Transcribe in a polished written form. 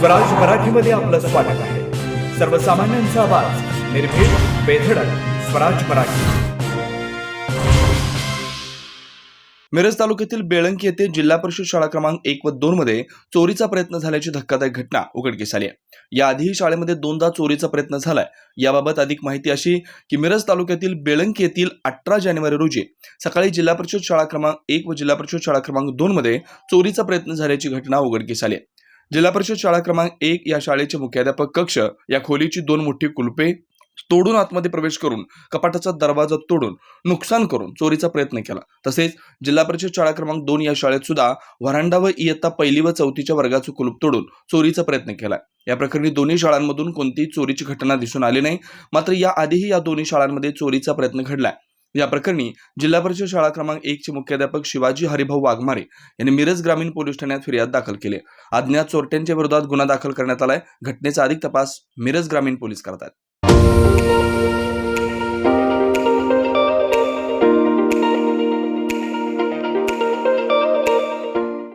स्वराज मराठीमध्ये आपलं स्वागत आहे. सर्वसामान्यांचा आवाज, निर्भीड, बेधडक, स्वराज मराठी. मिरज तालुक्यातील बेळंकी येथे जिल्हा परिषद शाळा क्रमांक 1 व 2 मध्ये चोरीचा प्रयत्न झाल्याची धक्कादायक घटना उघडकीस आली आहे. याआधीही शाळेमध्ये 2दा चोरीचा प्रयत्न झालाय. याबाबत अधिक माहिती अशी की मिरज तालुक्यातील बेळंकी येथील 18 जानेवारी रोजी सकाळी जिल्हा परिषद शाळा क्रमांक 1 व जिल्हा परिषद शाळा क्रमांक 2 मध्ये चोरीचा प्रयत्न झाल्याची घटना उघडकीस आली आहे. जिल्हा परिषद शाळा क्रमांक 1 या शाळेचे मुख्याध्यापक कक्ष या खोलीची 2 मोठी कुलपे तोडून आतमध्ये प्रवेश करून कपाटाचा दरवाजा तोडून नुकसान करून चोरीचा प्रयत्न केला. तसेच जिल्हा परिषद शाळा क्रमांक 2 या शाळेत सुद्धा व्हरांडा व इयत्ता 1ली व 4थीच्या वर्गाचं कुलूप तोडून चोरीचा प्रयत्न केला. या प्रकरणी दोन्ही शाळांमधून कोणतीही चोरीची घटना दिसून आली नाही. मात्र या आधीही या दोन्ही शाळांमध्ये चोरीचा प्रयत्न घडलाय. या प्रकरणी जिल्हा परिषद शाळा क्रमांक 1 चे मुख्याध्यापक शिवाजी हरिभाऊ वाघमारे यांनी मिरज ग्रामीण पोलीस ठाण्यात फिर्याद दाखल केली. अज्ञात चोरट्यांच्या विरोधात गुन्हा दाखल करण्यात आलाय. घटनेचा अधिक तपास मिरज ग्रामीण पोलीस करतात.